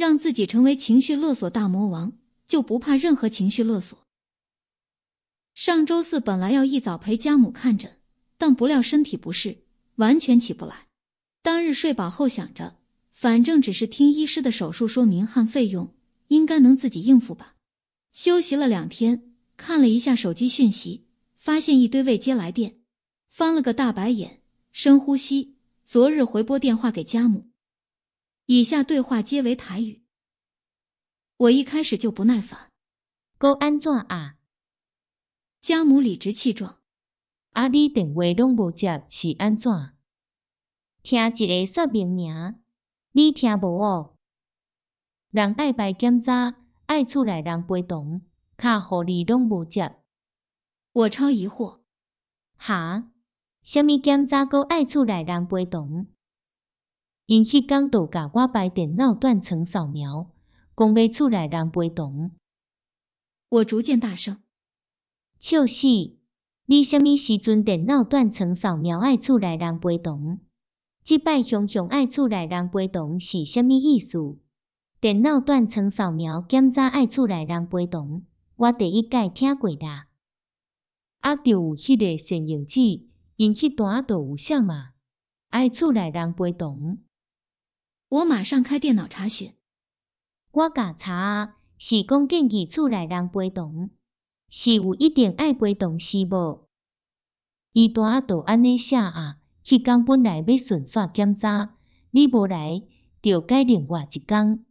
让自己成为情绪勒索大魔王，就不怕任何情绪勒索。上周四本来要一早陪家母看诊，但不料身体不适，完全起不来。当日睡饱后想着，反正只是听医师的手术说明和费用，应该能自己应付吧。休息了2天，看了一下手机讯息，发现一堆未接来电，翻了个大白眼，深呼吸，昨日回拨电话给家母。以下对话皆为台语。我一开始就不耐烦，搁安怎啊？家母理直气壮，啊，你电话拢无接是安怎？听一个说明尔，你听无哦？人爱排检查，爱厝内人陪同，卡互你拢无接。我超疑惑，哈？什么检查搁爱厝内人陪同？因迄天就甲我排电脑断层扫描，讲要厝内人陪同。我逐渐大声，笑死！你什么时阵电脑断层扫描爱厝内人陪同？即摆雄爱厝内人陪同是什么意思？电脑断层扫描检查爱厝内人陪同，我第一届听过啦。啊，就有迄个显影剂，因迄段就有写嘛，爱厝内人陪同。我马上开电脑查询，我甲查啊，是讲建议厝内人陪同，是有一定爱陪同是无？伊单就安尼写啊，迄天本来要顺续检查，你无来，就改另外一天。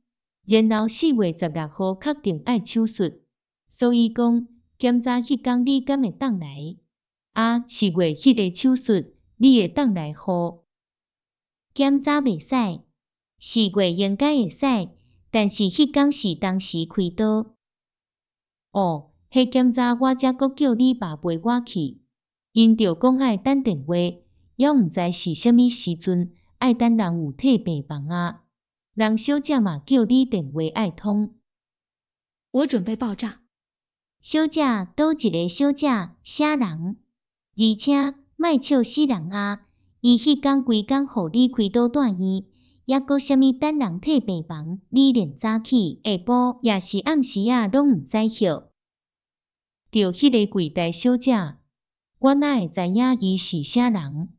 然后4月16号确定爱手术，所以讲检查迄天你敢会当来？啊，4月迄个手术你会当来乎？检查袂使，4月应该会使，但是迄天是当时开刀。哦，迄检查我才阁叫你爸陪我去，因着讲爱等电话，也毋知是啥物时阵爱等人有替病房啊。人小姐嘛叫你电话爱通。我准备爆炸。小姐倒一个小姐啥人？而且莫笑死人啊！伊迄天规工互你开刀住院，抑阁啥物等人替病房，你连早起、下晡也是暗时啊，拢毋知晓。着迄个柜台小姐，我哪会知影伊是啥人？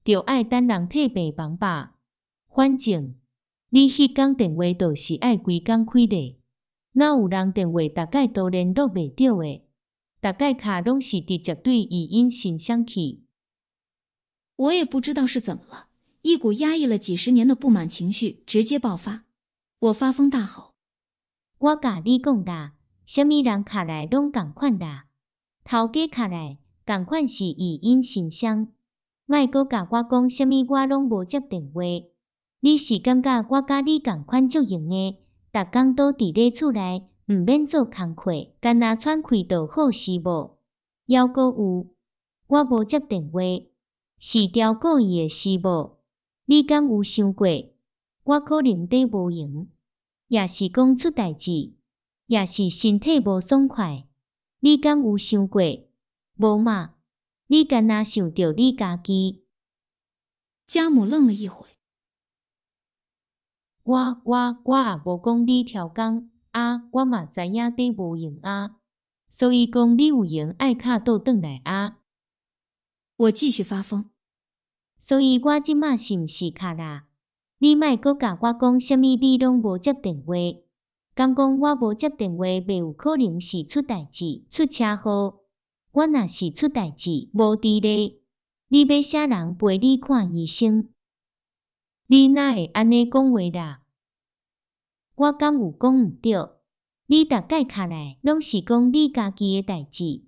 着爱等人替病房吧。反正你迄天电话就是爱规工开咧，哪有人电话大概都联络袂到诶？大概卡拢是直接对语音信箱去。我也不知道是怎么了，一股压抑了几10年的不满情绪直接爆发。我发疯大吼：我甲你讲啦，什么人卡来拢共款啦，头家卡来共款是语音信箱，莫阁甲我讲什么我拢无接电话。你是感觉我甲你共款足用诶，逐工倒伫咧厝内，毋免做工课，干那喘气就好是无？犹阁有，我无接电话，是条故意诶是无？你敢有想过，我可能底无闲，也是讲出代志，也是身体无爽快？你敢有想过？无嘛？你干那想着你家己？家母愣了一会。我也无讲你挑工啊，我嘛知影底无闲啊，所以讲你有闲爱卡倒转来啊。我继续发疯，所以我即马是毋是卡啦？你莫阁甲我讲啥物你拢无接电话，敢讲我无接电话袂有可能是出代志、出车祸？我若是出代志无伫咧，你要啥人陪你看医生？你哪会安尼讲话啦？我敢有讲毋对？你大概卡来拢是讲你家己诶代志，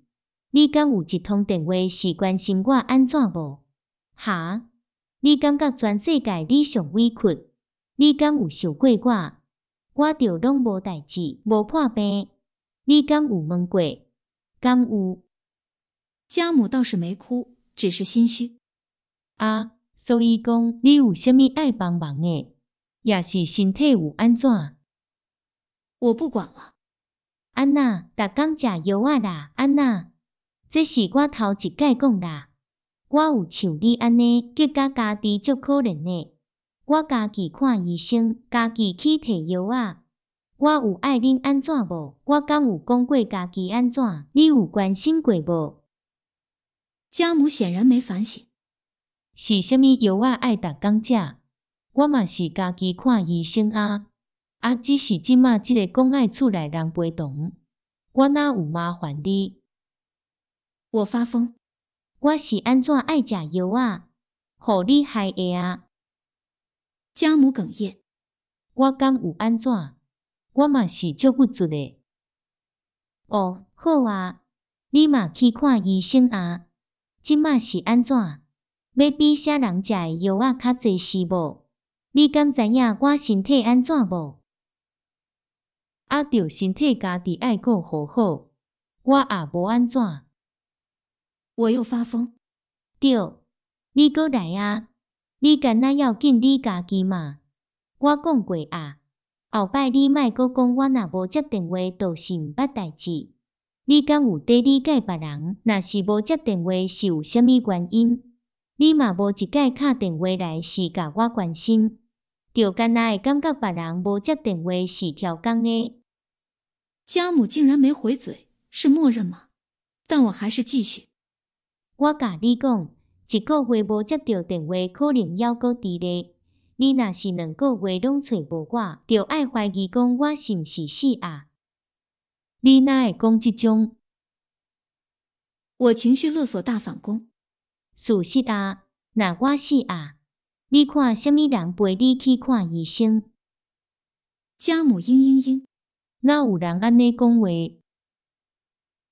你敢有一通电话是关心我安怎无？哈？你感觉全世界你上委屈？你敢有想过我？我着拢无代志，无破病，你敢有问过？敢有？家母倒是没哭，只是心虚。啊，所以讲你有啥物爱帮忙诶？也是身体有安怎？我不管了。安娜，逐工食药啊啦，安娜，这是我头一届讲啦。我有像你安尼，结果家己足可怜诶。我家己看医生，家己去摕药啊，我有爱恁安怎无？我敢有讲过家己安怎？你有关心过无？家母显然没反省。是啥物药啊爱逐工食？我嘛是家己看医生啊。只是即马即个讲爱厝内人陪同，我哪有麻烦你？我发疯。我是安怎爱食药啊？互你害的啊！家母哽咽。我敢有安怎？我嘛是足不足的。哦，好啊，你嘛去看医生啊。即马是安怎？要比啥人食的药啊较济是无？你敢知影我身体安怎无？着身体家己爱顾好好，我也无安怎。我又发疯。对，你搁来啊！你干那要紧你家己嘛？我讲过啊，后摆你莫搁讲我若无接电话，就是毋捌代志。你敢有在理解别人？若是无接电话是有啥物原因？你嘛无一摆敲电话来是甲我关心，就干那会感觉别人无接电话是挑工的。家母竟然没回嘴，是默认吗？但我还是继续。我甲你讲，一个月无接到电话，可能还阁伫咧。你若是2个月拢找无我，就爱怀疑讲我是毋是死啊？你哪会讲即种？我情绪勒索大反攻。事实啊，若我死啊，你看啥物人陪你去看医生？家母嘤嘤嘤。哪有人安尼讲话？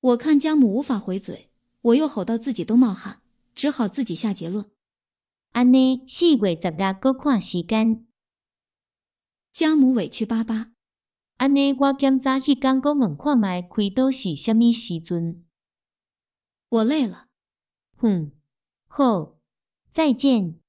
我看家母无法回嘴，我又吼到自己都冒汗，只好自己下结论。安尼4月16搁看时间。家母委屈巴巴。安尼我检早迄天搁问看卖开刀是啥物时阵？我累了。好，再见。